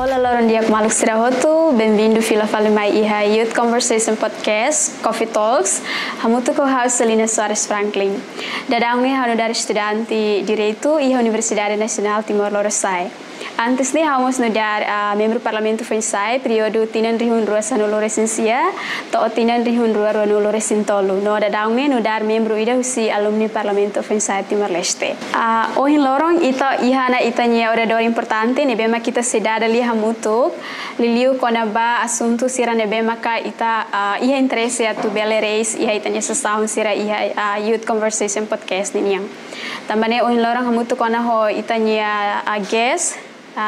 Olá, Lauren Dia Maluk Sirahotu, bem-vindo Fila Fale Mai Iha Youth Conversation Podcast, Coffee Talks. Hamutu ko house Selina Soares Franklin. Dadangnya hanu dari estudante Direito e Universidade Nacional Timor-Leste. Antes de vamos nudar membro Parlamento Fensai, período tinan rihun rua sanolo resensia, to tinan rihun rua nulo resintolo. No dadangnya nudar membro ida husi alumni Parlamento Fensai Timor-Leste. Ohin lorong ita ihana itanya orador importante nebema kita sedada li hamutu liliu konaba assunto sira nebema ka ita iha interesse atu bele reis iha itanya sesahun sira iha Youth Conversation Podcast niniang. Tambane ohin lorong hamutu kona ho itanya guest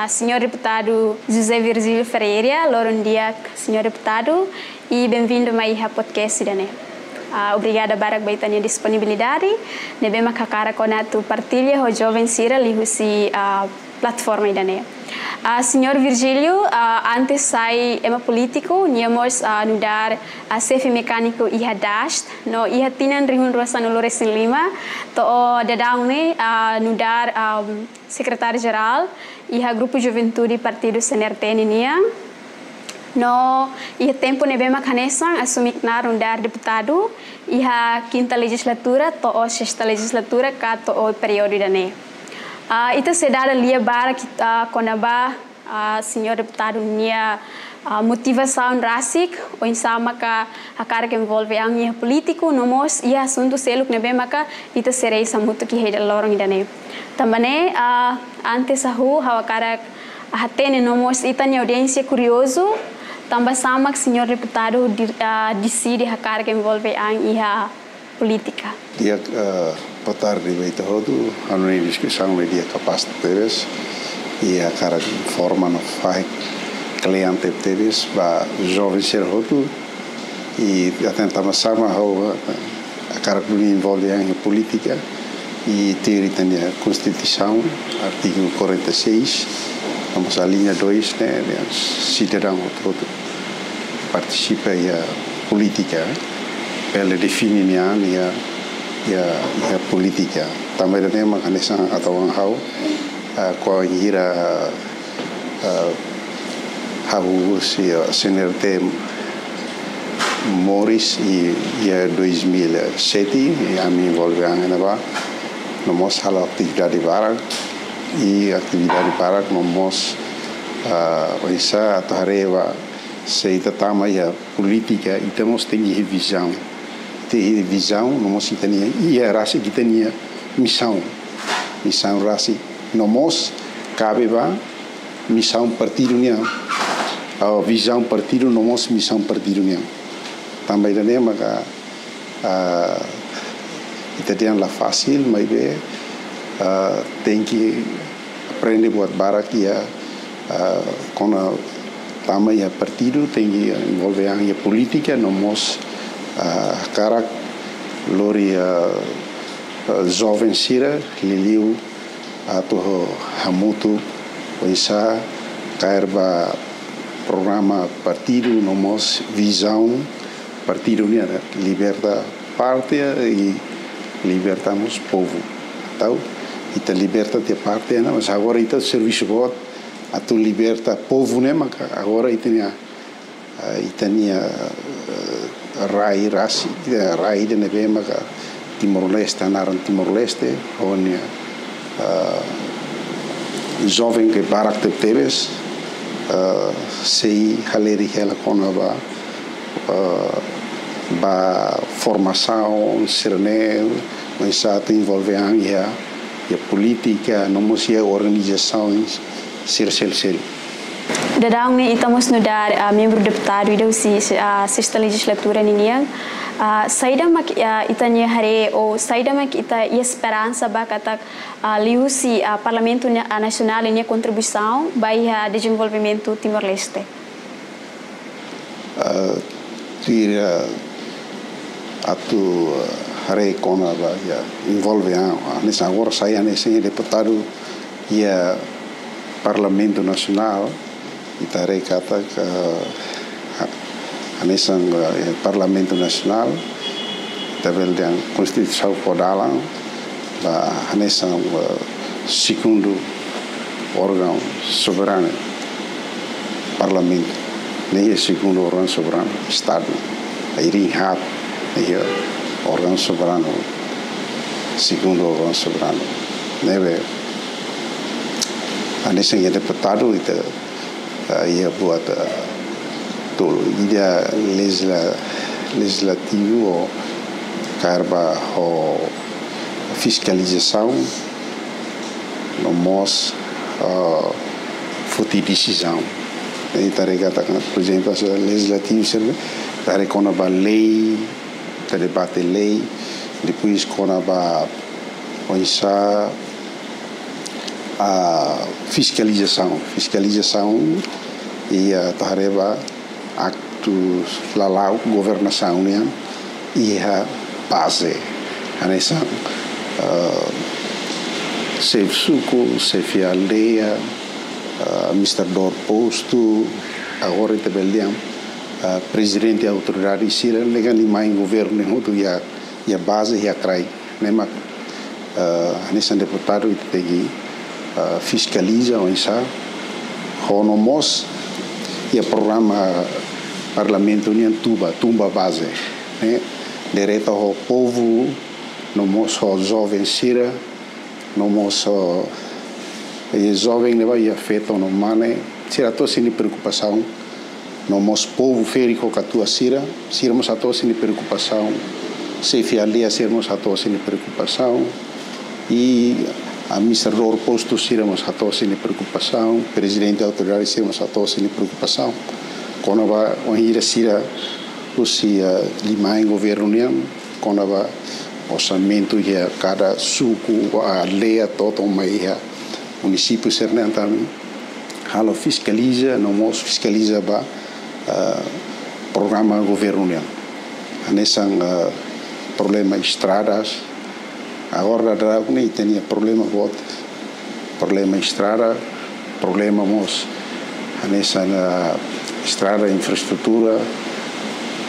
Senhor Deputado José Virgílio Ferreira, Lauren Dia, Senhor Deputado, e bem-vindo mais ao podcast, né? Obrigada para a disponibilidade. Nebema kakara konatu partilha o jovem sira lihusi plataforma idane. Senhor Virgílio, antes sai ema político, niamos nudar chefe mecânico iha dast, no iha tinan rihun ruasan Lores Lima, to dadangne nudar secretário geral iha grupo juventude partido CNRT ninia. No iha tempo nebema kanesan assumik na nudar deputado iha quinta legislatura to sexta legislatura ka to período idane. Ita sedada lia bara kita konaba senhor deputado nia motivação rasik o insama ka akara que envolve ang político nomos ia assunto seluk nebe maka ita serei samuto ki heda lorong idane tambane antes ahu hawakara hatene nomos ita nia audiência curioso tamba sama senhor deputado decide akara que envolve ang iha política. Dia boa tarde, Beito Rodo. A nossa discussão é dia capaz de teres e a cara de forma no faz cliente teres para jovem ser rodo e atentamos sama a cara que envolve em política e teoria da Constituição, artigo 46, vamos à linha 2, né, cidadão rodo participa a política. Ela define a política. Também tem uma canção atau hau ko gira hau si CNRT Morris e 2007 e a me envolve angana no mos hala atividade barak e atividade barak no mos isa tarefa seita tamaya política e temos tem revisão no mos itania e a raça que tinha missão raça no mos cabe ba missão partido nia a visão partido no mos missão partido nia também da nema ka itadian la fácil mas be tem que aprender buat barak ia com também a partido tem que envolver a política no mos karak lori jovem sira liliu atau hamutu isa kairba programa partido nomos visão partido ni liberta pátria e libertamos povo tahu ita liberta de pátria mas agora ita serviço bot atau liberta povo ne maka agora itania rai rasi rai de nebe maka Timor-Leste naran Timor-Leste onia jovem que barak te teves sei haleri hela kona ba formação sirne mas saat envolve a política nomosia organizações sel Dadangnya itamos nudar membro deputado ida usi sexta legislatura niniang saída mak itanya hare ou saída mak ita esperança ba katak liusi Parlamento Nacional ini contribuição para desenvolvimento Timor-Leste. Tira atu hare kona ba ya envolve nessa agora saya nesse deputado ia Parlamento Nacional itare kata ke anesang Parlamento Nacional tabel yang Constituição Podalang ba anesang segundo órgão soberano parlamento, nem é segundo órgão soberano, Estado, a IRINHAP, é órgão soberano, segundo órgão soberano, né? A nessa é deputado e a buat todo ideia legislativo ou carba ou fiscalização no mos futi decisão e tarigata por exemplo a legislativo serve para quando a lei para debate lei depois quando a a fiscalização e a tarefa actos lalau governação né e a base a nessa se suco se aldeia Mr. Dor posto agora também presidente da autoridade sira legal mais governo muito e a base e a crai né mas nessa deputado tem fiscaliza o insa honomos e o programa parlamento união tumba base né direito ao povo no moço jovem sira no moço e jovem ne vai afetar no mane sira to sem preocupação no moço povo férico que tua sira sirmos a todos sem preocupação se fialia sermos a todos sem preocupação e a Mr. Dor posto sermos a todos sem preocupação, presidente da autoridade sermos a todos sem preocupação. Quando vai onde sira se lima em governo quando vai orçamento e cada suco a lei todo mais município ser também halo fiscaliza no moço fiscaliza ba programa governo nessa problema estradas agora nem tinha problema estrada problema nessa estrada infraestrutura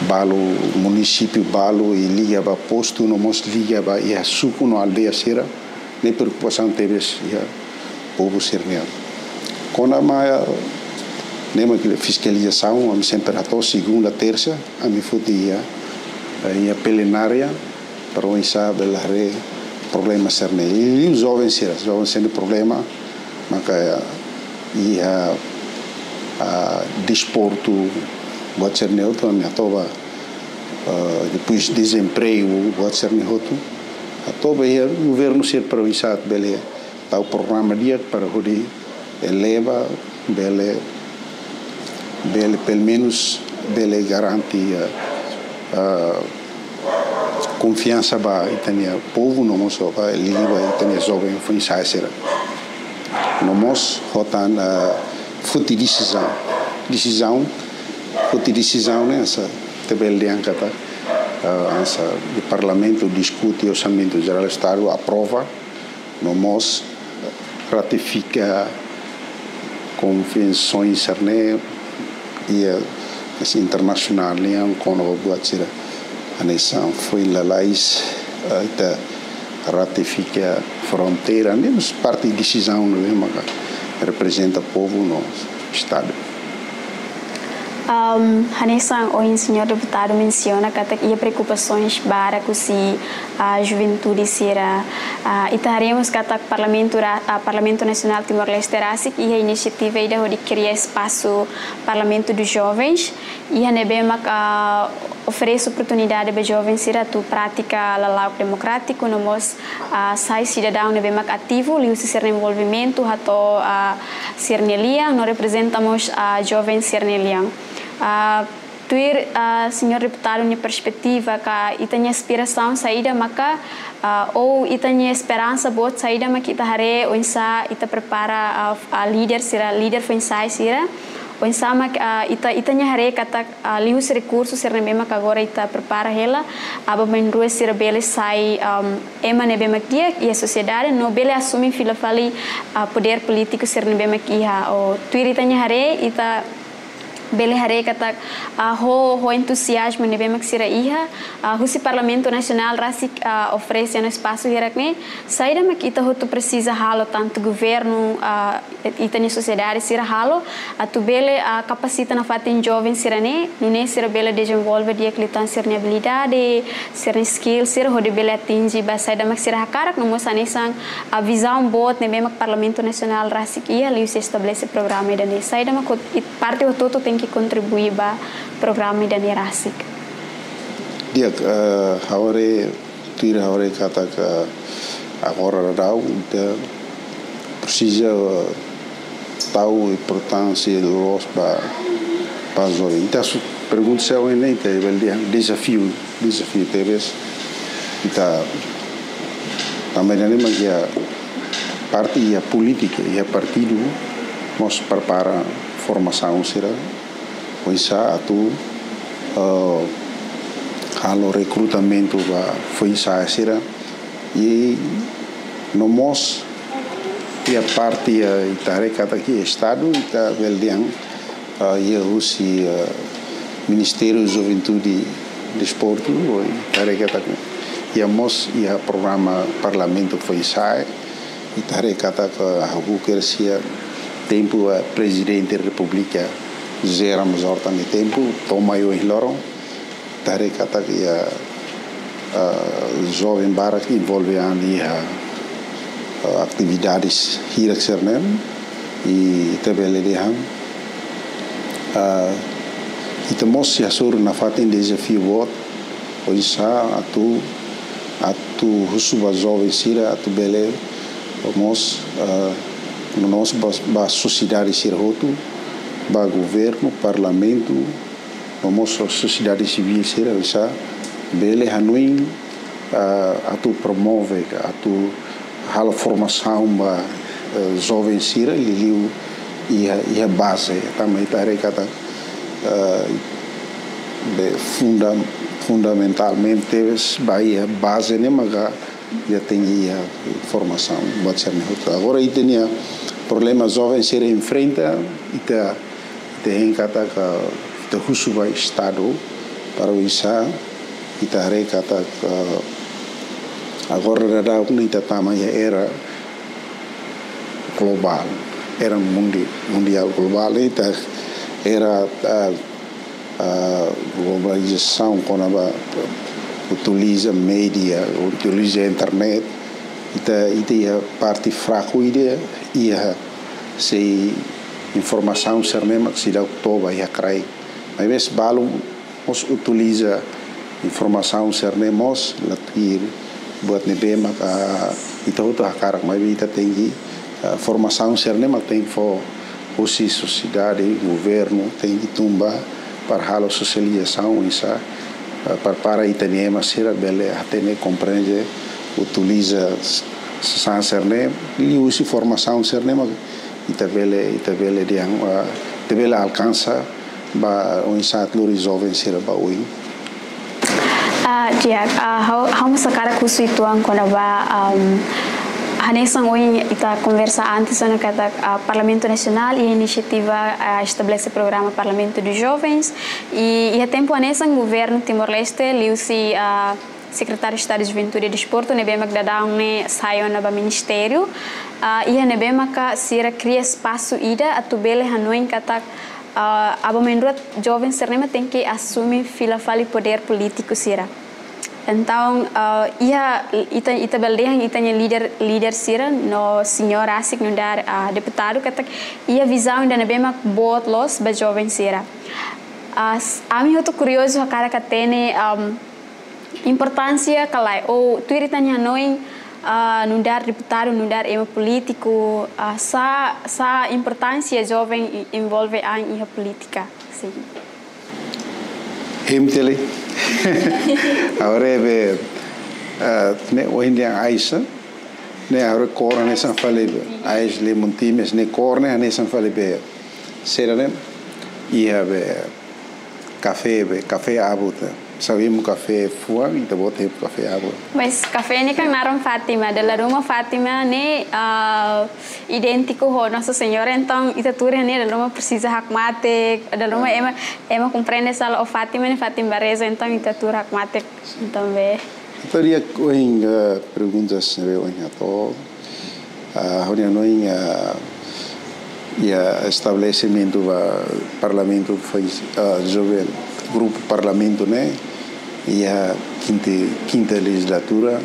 balo município balo e liga para posto no mos liga para e a suco no aldeia sera nem preocupação teve e povo ser real quando a mais nem fiscalização a me sempre a segunda terça a me futia e a plenária para o sabe la problema serne e os jovens sendo problema mas e a desporto pode ser neutro na toba depois desemprego pode ser neutro a toba e o governo ser para o sabe bele o programa dia para poder eleva bele pelo menos bele garantia confiança ba itania povo no moço ba liba itania jovem foi sair no moço rotan futi decisão né essa tabelian kata essa o parlamento discute o orçamento geral do estado aprova no moço ratifica convenções cerne e esse internacional né quando o buatira a nação foi lá ita ratifica fronteira mesmo parte de decisão não é mas representa o povo no estado. Hanesan, o senhor deputado menciona que ia preocupações para que a juventude será e teremos que o Parlamento Nacional Timor-Leste e a iniciativa de criar espaço Parlamento dos Jovens e a nebema oferece oportunidade para jovens ser tu prática lalau democrático no mos sai cidadão nebema ativo liu ser envolvimento hato ser neliang no representamos a jovens ser neliang tuir senhor deputado minha perspectiva que itanya inspiração saída maka ou itanya esperança bot saída maka kita hare onsa ita prepara a líder será líder foi sai será onsa maka itanya hare kata lius recursos será mesmo que agora ita prepara ela aba mendrua será bele sai ema nebe makia e a sociedade no bele assumir fila fali poder político será nebe makia o tuir itanya hare ita bele hare kata ho entusiasmo ne bem sira iha husi Parlamento Nacional rasik oferece um espaço hirakne saída mak ita tu precisa halo tanto governo ita ni sociedade sira halo tu bele capacita na fatin jovem sira ne nune sira bele desenvolve dia klitan sira habilidade sira skill sira ho de bele atingi ba saída mak sira hakarak no mosane sang a visão bot ne bem Parlamento Nacional rasik iha li se estabelece programa da ne saída mak parte o todo tem que contribuir para o programa da Nerasik. Dia, agora tira agora kata que agora rau precisa tahu a importância dos para jovem. Então pergunta se eu nem tem desafio talvez kita também nem mas a parte a política e a partido nós prepara formação será pois tu halo recrutamento foi será e no mos e a parte itare kata aqui estado ita veldiang e usi Ministério da Juventude e Desporto itare kata e a mos e a programa Parlamento foi itare kata que queria tempo a Presidente da República José Ramos Horta no tempo toma eu em loro tare kata que jovem bara que envolve ali atividades hirak sernem e tabele de ham ita mos ya sur na fatin desafio bot oisa atu husuba jovem sira atu bele mos nós ba sociedade sirhotu ba governo parlamento nós sociedade civil sira bisa bele hanuin atu promove atu hal formação ba jovem sira liliu ia base também tare kata fundamentalmente ba base ne maga já tinha formação agora aí tinha problema jovem ser enfrenta ita tem kata que husu vai estado para o isa ita re kata agora ada unita tamanho era global era mundial global ita era globalização quando utiliza mídia utiliza internet ita parte fraco ideia ia se informação ser mesmo que se dá toba ia crai mas vezes balo os utiliza informação ser nemos latir buat nebema ita uto hakarak mas ita tem formação ser mesmo tem for usi sociedade governo tem que tumba para halo socialização isa para ita nema ser bele atene compreende utiliza sans serne li usi formação serne mas ita vele diang ita vele alcança ba o insat luri jovem sira ba oi dia how sekarang kusu itu quando ba hanesan oi ita conversa antes na kata Parlamento Nacional e iniciativa estabelece programa Parlamento dos Jovens e a tempo hanesan governo Timor-Leste li usi Secretário de Estado de Juventude e Desporto nebema que dá saiu na ministério e nebema que sira cria espaço ida a tubele hanoin kata abo menurut jovem sernema tem que assumir fila fali poder político sira então ita beldehan itanya líder sira no senhor asik no dar deputado kata ia visão da nebema bot los ba jovem sira ami eu tô curioso cara que tem importância kalai ou tu iritanya noi nundar deputado nundar ema político sa importância jovem envolve em política sim hemtele agora ne hoje dia aisa ne agora corre ne san fale ais le montimes ne corne ne san fale be serane ia be café abuta sabemos café fuang e também tem café água. Mas café ini kan naram Fatima, dalam rumah Fatima ni idêntico com Nossa Senhora, então ita turun ni dalam rumah precisa hak mate, dalam rumah ema compreende sala o Fatima ni Fatima reza, então ita tur hak mate também. Então dia coin perguntas eu em ato, hoje nós ya estabelecimento do parlamento foi jovem grupo parlamento né e a quinta legislatura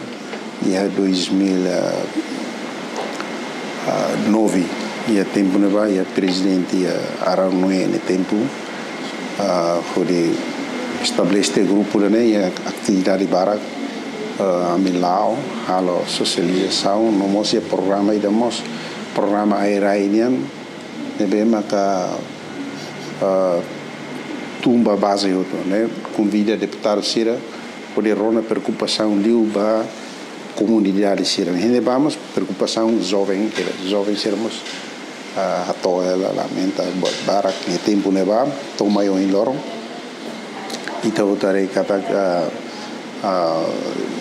e a 2009 e a tempo ne vai a presidente Aranoe ne tempo foi estabelecer grupo né e a atividade barak a Milão halo socialização no mosse programa e damos programa airaian nebe maka tumba base outro né convida deputado Sira poder rona preocupação liu ba comunidade Sira ainda vamos preocupação jovem sermos a toela lamenta barak ne tempo ne va toma eu em loro e tavotare kata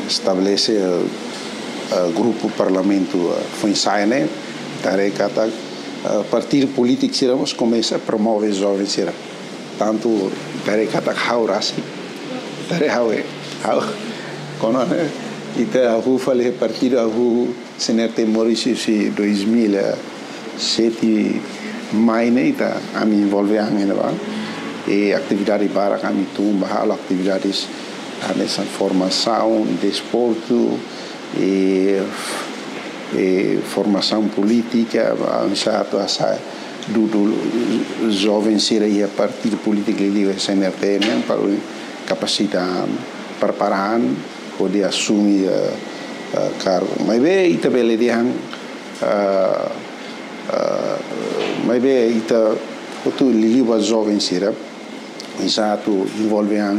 estabelece grupo parlamento foi sai né tare kata partido político sermos começa a promover jovens Sira tanto dari kata hau rasi dari hau kono ita aku fale partido aku senerte Mauritius 2007 mai ne ita ami envolve angin ba e atividade para kami tumba hal atividades nessa formação desporto e formação política ansato asa do jovem seria partido político liga CNRT para capacitar preparar poder assumir cargo mas bem ita bele diang mas bem ita tu liga jovem seria exato envolve a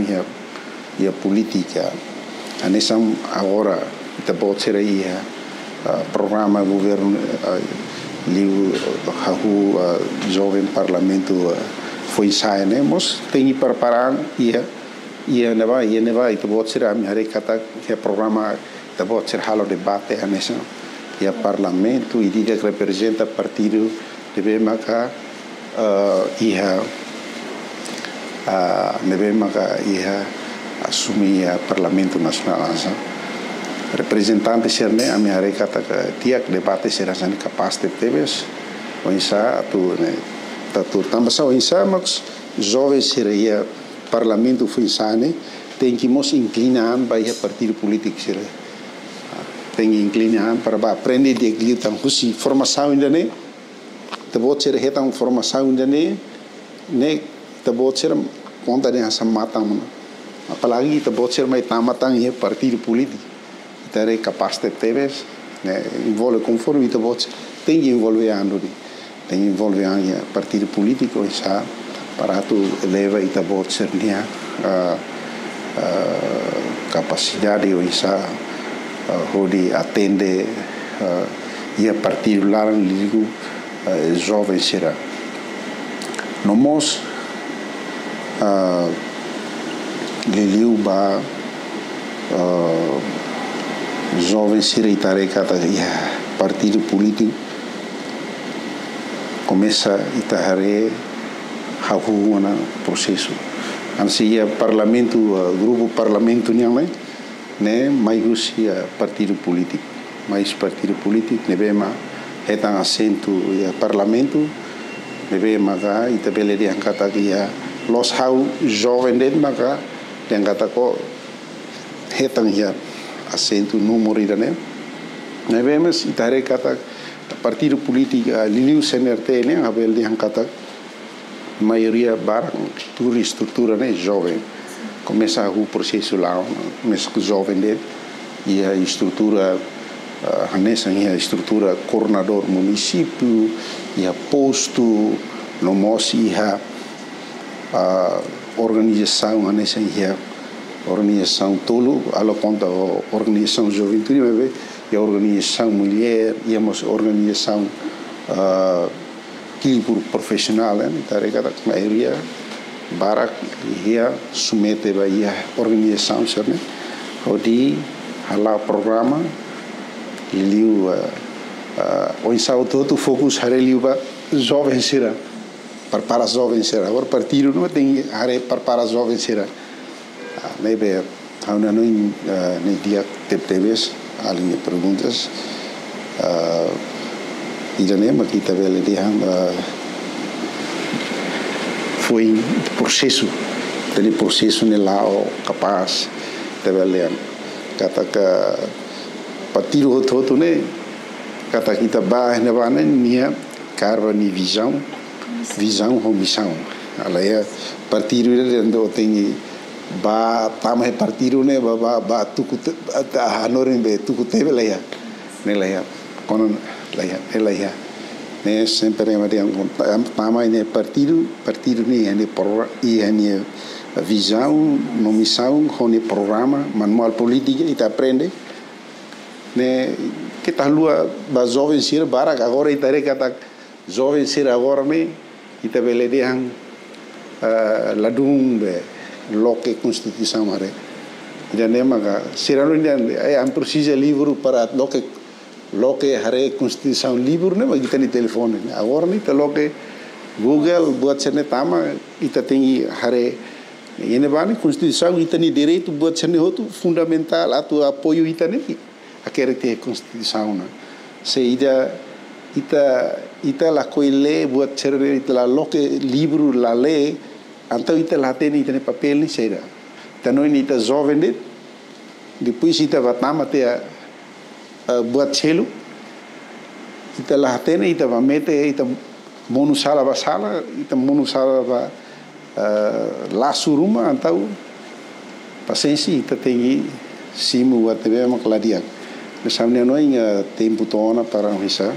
política nessa agora ita pode ser aí programa governo liu hahu jovem parlamento foi sai né mas tem que preparar ia neva itu pode ser a minha recata que programa itu pode ser halo debate nessa ia parlamento e diga que representa partido deve maka assumir parlamento nacional representante serne a minha recata tiak debate será san capaz de teves o insa tu ne tatu tambah sa insa max jovem seria parlamento foi sane tem que mos inclinar para partido político será tem que inclinar para aprender de que tam husi formação ainda ne te bot ser hetam formação ainda ne te bot ser conta de asa matang apalagi te bot ser mai tamatang ia partido político terei capaz de teves né envolve conforme te votos tem que envolver a partido político essa para tu eleva e te votos ser nia capacidade ou essa onde atende e a partido lá ligo jovem será nomos liliu ba jovem siritare kata partido político começa itahare hahuna processo ansia parlamento grupo parlamento nyame né mais partido político nebema etang assento ya parlamento nebema ga itabele di angkata kia los hau jovem den maka di angkata ko etang ya assento número irane nebemos itare kata partido político liliu CNRT ne abel di angkata maioria barang turi estrutura ne jovem começa o processo lá começa com jovem de e a estrutura nessa estrutura coordenador município e a posto no mosi a organização nessa organização tolo alo conta organização juventude bebê e a organização mulher e a organização equipe profissional né tá ligado a maioria barak ia sumete ba ia organização né odi hala programa liu o insau todo fokus hare liu ba jovem sira para jovem sira agora partido não tem hare para jovem sira nebe hauna no ne dia TVs alinha perguntas Iranema kita vele dia foi processo teni processo ne lao capaz tevele kata ka partido todo ne kata kita bah ne bana nia carva ni visão ou missão alaya partido dentro tem ba tama partido ne ba tuku hanorin be tuku tevele ya ne la ya konon la ya ne sempre mariam tama ne partido ni ane pro e ane visão no missão hone programa manual política ita aprende ne kita lua ba jovem sir barak agora ita kata jovem sir agora me ita bele diang ladung be loke constituição mare ida ne maga sirano ne am precisa livro para loke hare constituição livro ne kita ni telefone agora ni loke Google buat sene tama ita tengi hare ini bani constituição ita ni direito buat sene hotu fundamental atau apoio ita ne akere te constituição na se ita la coile buat sene ita la loke livro la lei então ita la tem ita ne papel ni será então ini ita jovem de depois ita vatama te buat selo ita la tem ita va mete ita monusala basala ita monusala ba la suruma então paciência ita tem simu wa tebe makladia samne no inga tempo tona para hisa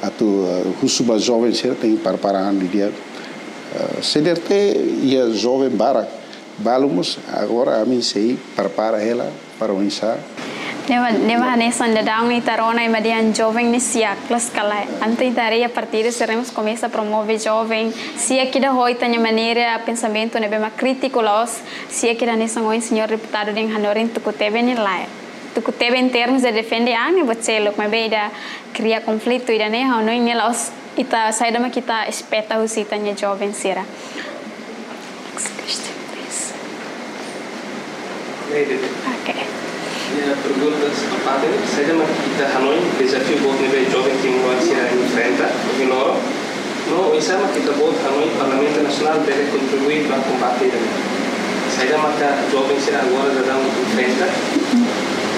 atu husuba jovem ser tem para dia sederte ia jovem barak balumos agora a mim sei para ela para hisa Neva Haneson de Down e Tarona e Madian Jovem Nissia, Clascala. Ante tareia a partir seremos começa a promover jovem. Se aqui da hoita de maneira pensamento nebe ma crítico los, se aqui da nessa hoje senhor deputado de Hanorin tukutebe ni lá. Tukutebe em termos de defender a ne botelo, mas bem da cria conflito e da ne Hanoin ne los ita saída ma kita espeta o sita ne jovem sera. Okay. Perguntas apa saja kita Hanoi desafio buat nível jovem que não se enfrenta porque não isso kita buat Hanoi Parlamento Nacional deve contribuir para combater saja maka jovem será agora dalam enfrenta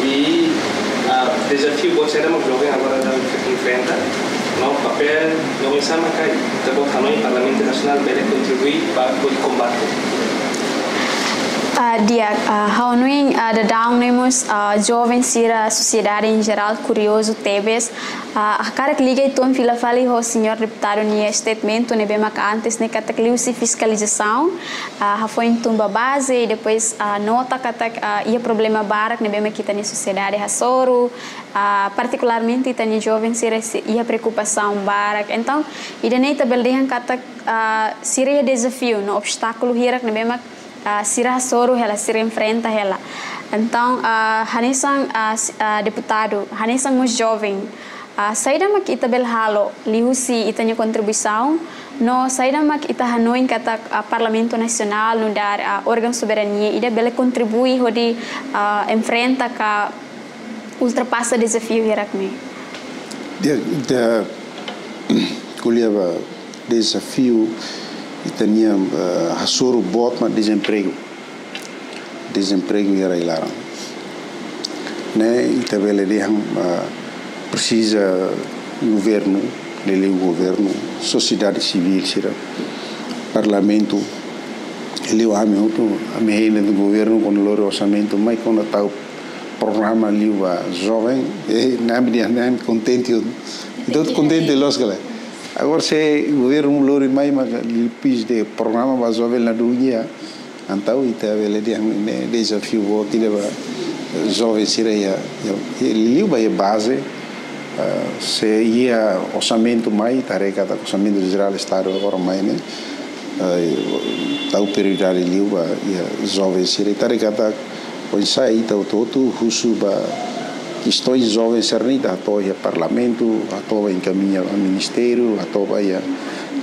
e desafio buat saya jovem agora dalam enfrenta não papel não isso maka kita buat Hanoi Parlamento Nacional deve contribuir para combater dia Hanoin da downemos jovem sira sociedade em geral curioso tebes a cara que liga então fila fali o senhor deputado ni statement ne bema antes ne catacliusi fiscalização foi então base e depois nota kata ia problema barak ne bema kita ni sociedade hasoro particularmente tani jovem sira ia preocupação barak então idane tabeldehan kata sira desafio no obstáculo hirak ne bema sira soro ela sira enfrenta ela então hanisang deputado hanisang mos jovem saída mak ita belhalo lihusi itanya contribuição no saída mak ita Hanoi kata Parlamento Nacional no dar órgão soberania ida bele contribui hodi enfrenta ka ultrapassa desafio hirakme dia kuliah desafio itania hasoro bot ma desemprego era hilarang né ita vele dihang precisa governo sociedade civil sira parlamento liu ame reina do governo com o orçamento mas quando tal programa liu jovem nami dia contente todo contente los galera agora se o governo lori mai mas lipis de programa mas jovem na dunia então ita vele dia desafio o tira jovem sira ya liu ba base se ia orçamento mai tarefa da orçamento geral estado agora mai né tau prioridade liu ba ia jovem sira tare kata pensar ita todo husu ba questões jovens sernita atau ia parlamento atau encaminha ao ministério atau ia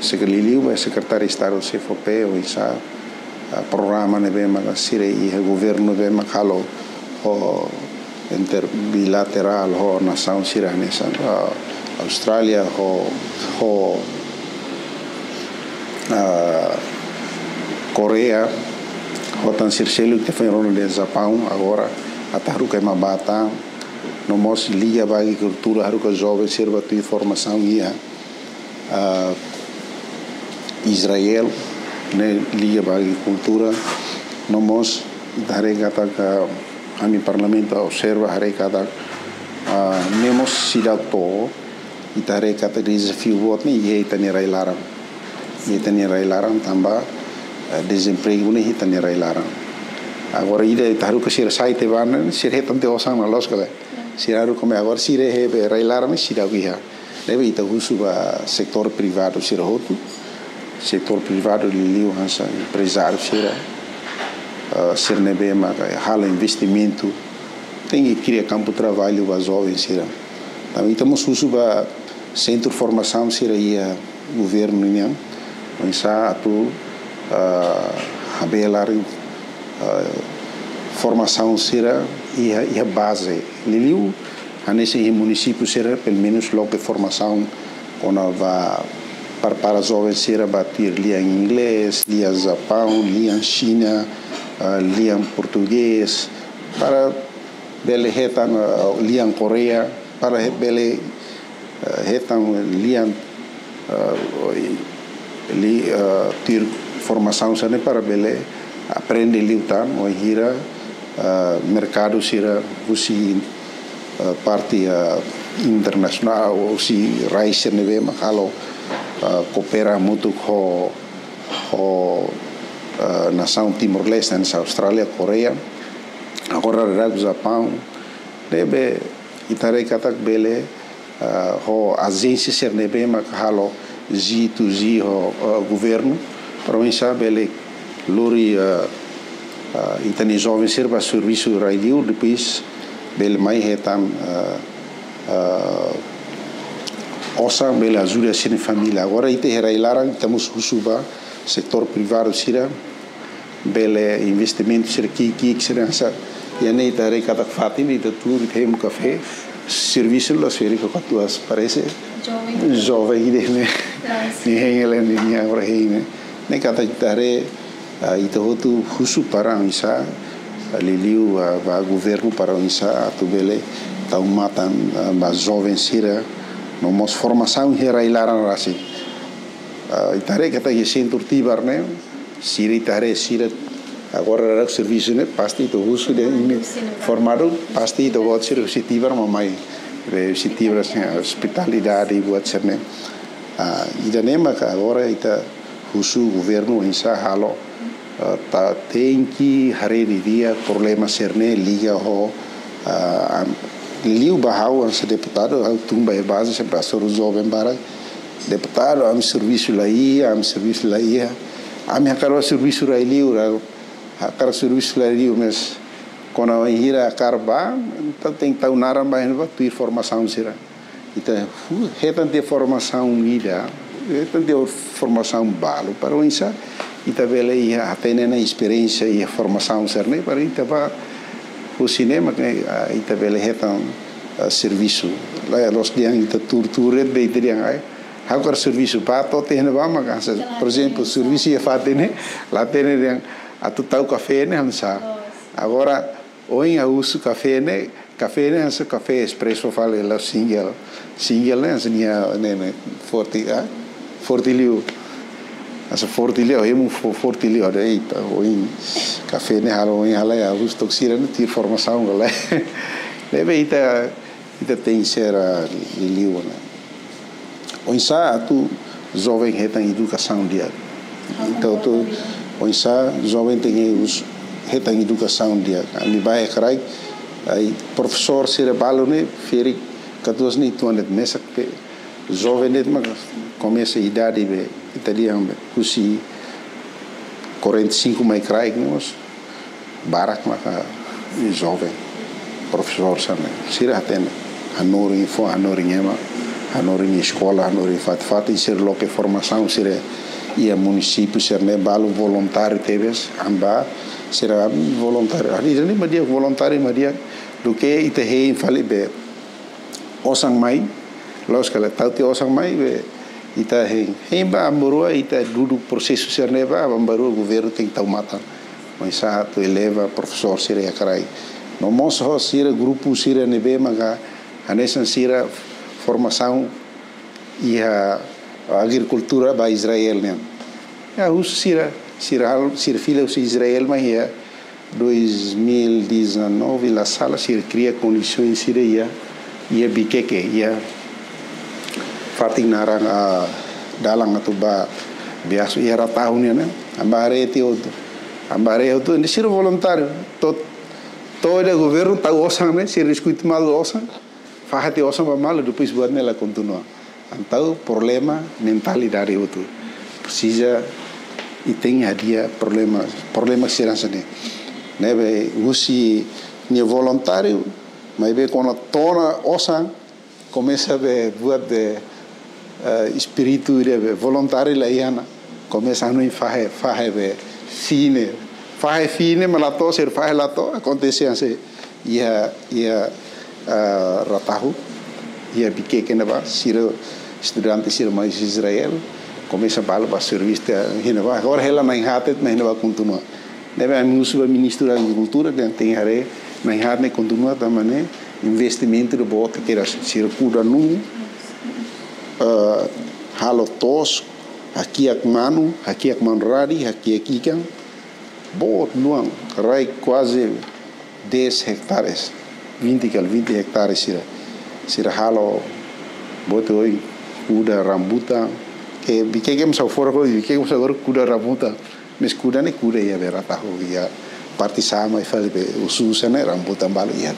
secretariado ba secretário estado CFP ou isa programa ne bem mas sira ia governo bem makalo o interbilateral ho nação sira nessa Austrália ho Korea hotan sirselu que foi rono de Japão agora ataru que mabata no mos liga bagi cultura haru que jovem serva tu informação ia Israel ne liga bagi cultura no mos dare kata ka ami parlamento observa hare kata nemos sidato itare kata desafio bot ni ye tani rai larang tambah desemprego ni tani rai larang agora ida taru ke sir sai te ban sir hetan te osang na los kale siraru come agora sire he be rai larang sira guia leve ita husu ba sektor privado sira hotu sektor privado liu hansa empresário sira sir nebe ma hala investimento tem que criar campo de trabalho ba jovens sira também estamos husu ba centro de formação sira ia governo niang mensa tu habelar formação sira ia base liliu anesse município sira pelo menos logo formação quando va para jovens sira batir lia em inglês lia Japão lia China lia português para bele hetan lia Coreia para bele hetan lia ter formação sana para bele aprende liutan o hira mercado sira usi parte internacional ou si raíz neve makalo coopera muito com nação Timor-Leste na Austrália Coreia agora o Japão deve itare kata bele ho agência ser neve makalo G2G ho governo província bele lori itani jovem serva serviço radio depois bele mai hetan osa bele ajuda sin família agora ite herai larang estamos husuba setor privado sira bele investimento sira ki sira sa yani tare kata fatin ite tur tem café serviço la seri ko katuas parece jovem ide ne ni hengele ni agora heine ne kata tare ite hotu husu para isa liliu va governo para isa tu bele taumatan ba jovem sira no mos formação hera ilaran rasi itare kata ye centro tibarne siri tare sira agora o serviço ne pasti to husu de formado pasti to bot sir si tibar mamai si tibar hospitalidade buat serne ida nema ka agora ita husu governo insa halo ta tenki hari dia problema serne liga ho liu bahau an se deputado au tumba e base se pastor jovem bara deputado am serviço lá ia am hakaro serviço lá liu hakar serviço lá liu mas quando a hira carba então tem que tau naram ba henba tu formação sira ita hetan de formação ida hetan de formação balo para o insa ita bele ia atene na experiência e formação serne para ita va o cinema ita bele hetan serviço lá los diang ita tur be diang ai hakar serviço pa to tene ba magas por exemplo serviço ia fatene lá tene diang atu tau café ne hansa agora oi a uso café ne hansa café espresso fale la single ne hansa ne fortilio asa fortilio emu fortilio ada ita oi café ne halo oi hala ya uso toxira ne ti formação gala deve ita tem ser liliu na oi sa tu jovem hetan educação dia então tu oi sa jovem tem os hetan educação dia ali vai carai ai professor cerebalo ne feri katus ni tu anet mesak pe jovem net ma começa idade be italiano be kusi 45 mai krijg nós barak maka jovem professor sana sira atene hanori info hanori ngema hanori ni escola hanori fat ser loke formação sira ia município ser ne balo voluntário teves amba sira voluntário ali ni madia voluntário madia do que ite hein fale be osang mai los kala tauti osang mai be ita hein ba amborua ita duduk prosesso ser ne ba amborua governo tem tau mata mas tu eleva professor sira karai no moço sira grupo sira nebe maga anesan sira formação e a agricultura ba Israel né a us sira filha os Israel mas ia 2019 la sala sira cria condições sira ia bikeke ia fating narang dalang atau ba biasa ia ratahun né ambare itu ini sira voluntário todo o governo tá osang né se escuta mal osang fahati osang ba mal depois buat nela continua então problema mentalidade itu precisa e tem dia problema segurança né be usi ni voluntário mas be quando tona osang começa a buat de espírito de voluntário lá iana começa a não fazer fine malato ser faz lato acontece assim ia ratahu ia bique neba sira estudante sira mais Israel começa a bala para serviço hinaba agora ela na hatet na hinaba continua nebe musu ministro da agricultura tem hare na hat ne continua também investimento de bota que era sira kuda nu halo tos aqui ak manradi aqui kan bot nuang rai quase 10 hectares 20 hectares sira halo bot oi kuda rambutan que biquem sa fora ko biquem sa kuda rambutan mes kuda ne kuda ia berata ho ia parte sama e faz ususa ne rambutan balo ia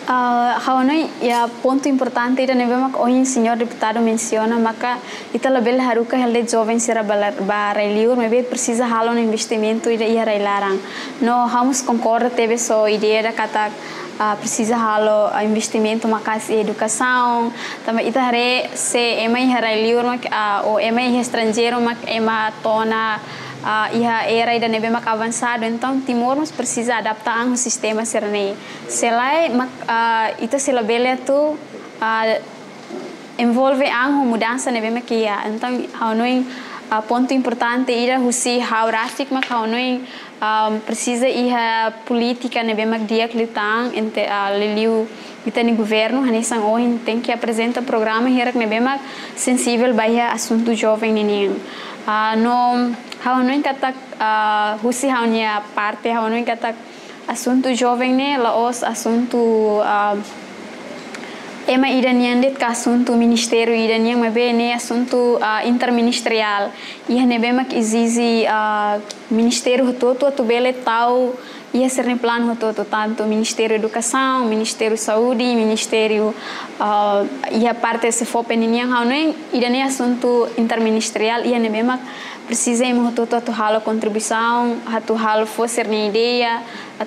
Hawanoi ya ponto importante ida nebe mak oin senhor deputado menciona maka ita label haruka helde jovem sira bareliur mebe precisa halo no investimento ida ia larang no vamos concorda teve só ideia da kata precisa halo investimento makas educação também ita hare se emai hareliur mak o emai estrangeiro mak ema tona era ida nebe mak avançado então Timor mas precisa adaptar ao sistema serne selai mak ita sila bele tu envolve ang mudança nebe mak ia então haunoi ponto importante ida husi haurafik mak haunoi precisa ia política nebe mak dia klitang ente liliu ita ni governo hanesang oin tem que apresenta programa hirak nebe mak sensível bahia assunto jovem ninho no haunoi katak husi haunia parte haunoi katak assunto jovem ne laos assunto ema idanian det ka assunto ministério idanian mabe ne assunto interministerial ia nebe mak izizi ministério todo tu bele tau ia ser ne plano todo tanto ministério educação ministério saúde ministério ia parte se for peninian haunoi idania assunto interministerial ia nebe mak precisamos tu halo contribuição tu halo fosse na ideia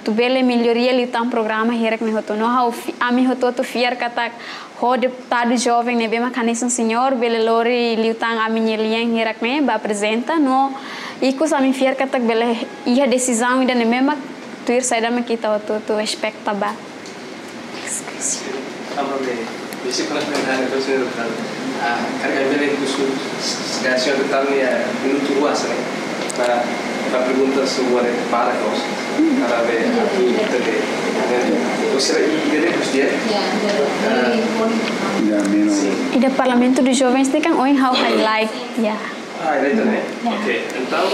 tu bele melhoria li tam programa herek ne hoto no ha ami hoto tu fiar katak ho deputado jovem ne bema kanesan senhor bele lori li tang ami nyelian herek ne ba apresenta no iku sami fiar katak bele ia decisão ida ne mema tu ir saida me kita hoto tu expecta ba Bisi pernah mendengar itu sendiri kan, karena beli khusus gasnya tentang ya minuto luas nih, para pergunta semua dari para kos, karena beli aku tadi, usai ini terus dia, ida Parlamento dos Jovens ini kan oin how highlight ya. Highlight nih, oke, então,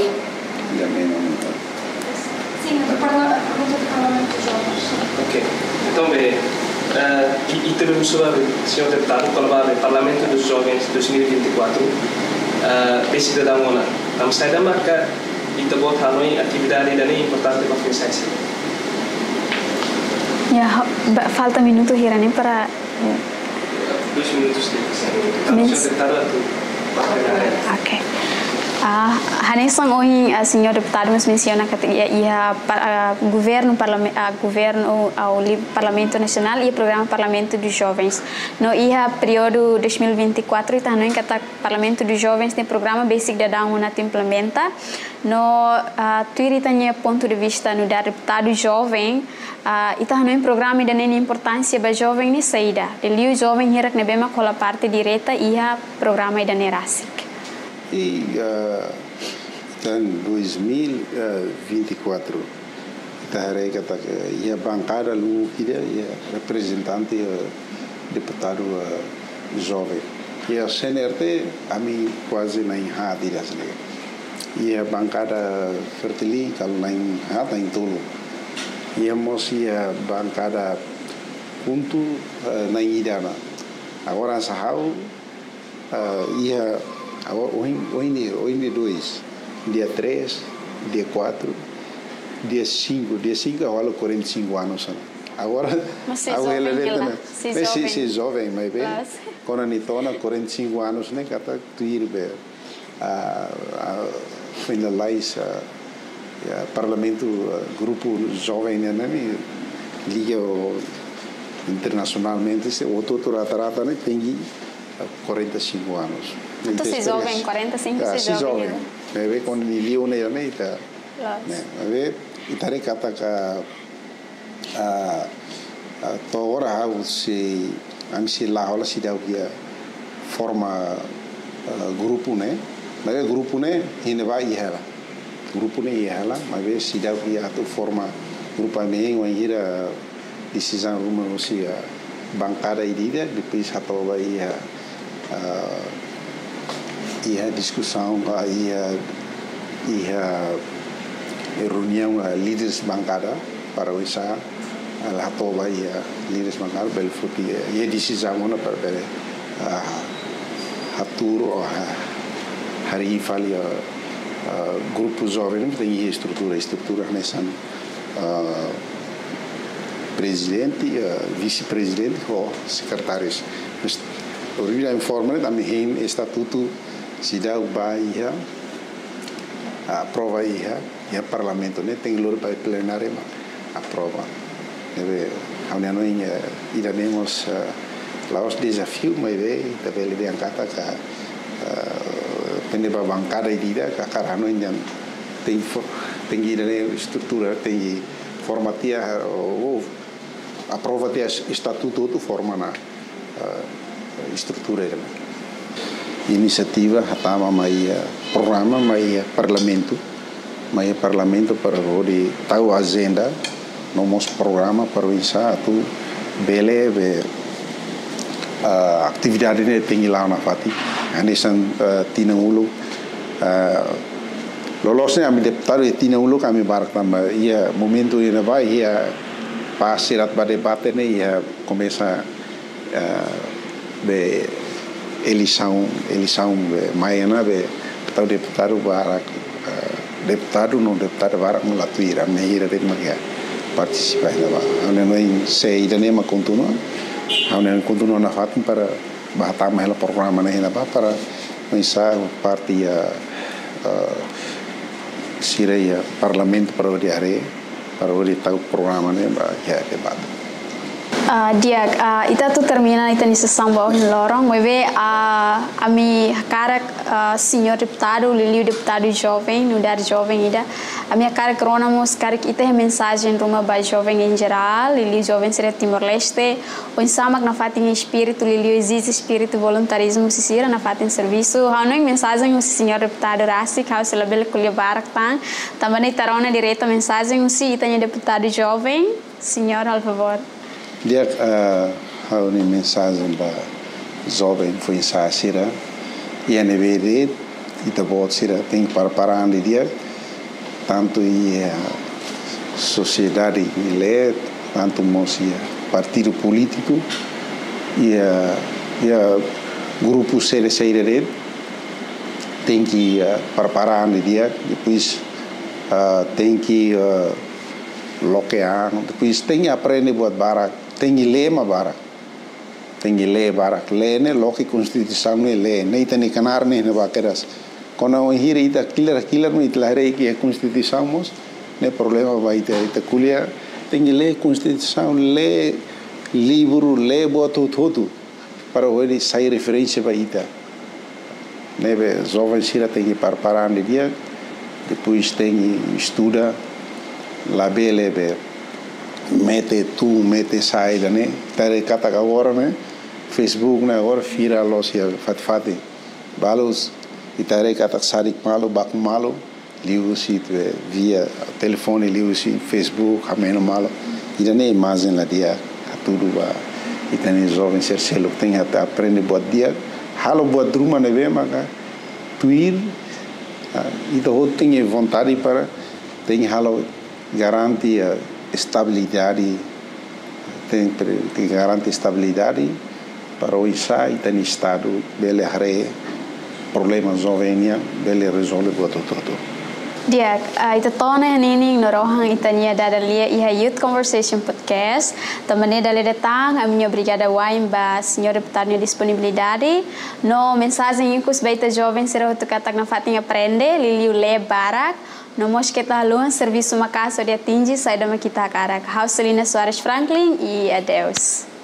sim, Parlamento dos Jovens. Oke, então bem. E teremos o senhor deputado para o Parlamento dos Jovens 2024 de cidadão ona. Então sai da marca e te bot Hanoi atividade dani importante para pensar isso. Ya, falta minuto hirane para 2 minutos de. Então senhor deputado tu. Okay. Hanesan hoje a senhor deputado nos menciona que ia governo ao Parlamento Nacional e o programa Parlamento dos Jovens. No ia período 2024 e também que o Parlamento dos Jovens tem programa basic da dão na implementa. No tuiri tanya ponto de vista no da deputado jovem e também programa da nem importância para jovem ni saída. Ele o jovem hirak nebema com a parte direta ia programa da nerasic. E em 2024, a bancada Lu ia representante deputado jovem. E a CNRT, a mim quase nem há dias né. E a bancada fertili kalau nem há em tolo. E a moça bancada ponto nem idana. Agora sahau ia hoje 2, dia 3, dia 4, dia 5, dia 5 eu 45 anos. Agora, se jovem, mas bem, quando a Nitona 45 anos, né, kata tuir be, finaliza parlamento grupo jovem, né, liga internacionalmente, se o todo rata, né, tem 45 anos. Então se jovem, 45 se jovem. Mas quando ele liu né, ita, né, mas itare kata to ora se amsi la ola si dau dia forma grupo né, mas grupo né hine vai ihela. Grupo né ihela, mas si dau dia tu forma grupo ameng wangira decisão rumah si bancada idida depois atau vai ia discussão ia reunião líderes bancada para usar lá toda ia líderes bancada bel fruto ia decisão mana para bel haturo hari fali grupo jovem tem estrutura nessa presidente vice-presidente ou secretários origem informal também estatuto se dá o baia aprova ia parlamento né tem loro para plenário aprova deve a união ainda temos lá os desafios mas deve ele angkata ka pendeba bancada idida ka karano ainda tem ida estrutura tem formatia ou aprova dia estatuto tu forma na estrutura inisiativa hatama mai programa mai parlamento para odi tahu agenda nomos programa para isa tu bele be atividade ne tinggi lá na fati anisan tinangulu lolosnya kami deputado tinangulu kami barak tambah ia momento ini vai ia pasirat pada debate ne ia começa be eleição maiana be tau deputado barak deputado barak melatuira meira de magia participar lá ane noi sei dane ma continua ane continua na fatin para batam hela programa ne hena para misa parte sireia parlamento para o diare para o tau programa ne ba ya debate Diak, ita tu termina ita ni sessão bawah lorong, webe ami karak senhor deputado, liliu deputado jovem, nudar jovem ida, ami karak ronamos karak ita mensagem rumah ba jovem em geral, liliu jovem seria Timor-Leste, o insamak na fatin espírito, liliu existe espírito voluntarismo sisira na fatin serviço, hauno mensagem o senhor deputado Rasik, hau selabel kuliah barak tang, também tarona direta mensagem o si itanya deputado jovem, senhor al favor. Dia há uma mensagem para jovem foi ensaiada e a nevede e da bolsa tem para parar de dia tanto e sociedade milé tanto mocia partido político e grupo CDC tem que preparar de dia depois tem que bloquear depois tem que aprender buat barak tem que ler barak tem que ler barak ler ne loki constituição ne ler nem tem que canar ne bakeras Quando o hira ita killer no ita lahirei que a Constituição mos, né problema vai ita kuliah tem que ler Constituição, ler livro, ler boto tudo para hoje sair referência para ita. Né, jovem sira tem que preparar no dia, depois tem que estudar, lá bele mete saída, né? Tare kata agora, né? Facebook, né? Agora fira los ya fat balos itare kata sarik malo bak malo liu si via telefone liu si Facebook ameno malo ida ne imagem lá dia tudo ba itane jovem ser selo tem até aprender buat dia halo buat rumah ne be maka tuir ida hot tem vontade para tem halo garanti estabilidade tem garante estabilidade para o isa itane estado bele hare problema jovenya bele resolve buat todo. Dia, ita tona nini norohang itania dadalia iha Youth Conversation Podcast. Tamane dali datang a minha obrigada Waimba, senhor deputado disponibilidade. No mensagem incus baita jovem será tu katak na fatin aprende liliu le barak. No mos kita luan serviço uma casa de atinge saída ma kita karak. Hauselina Soares Franklin e adeus.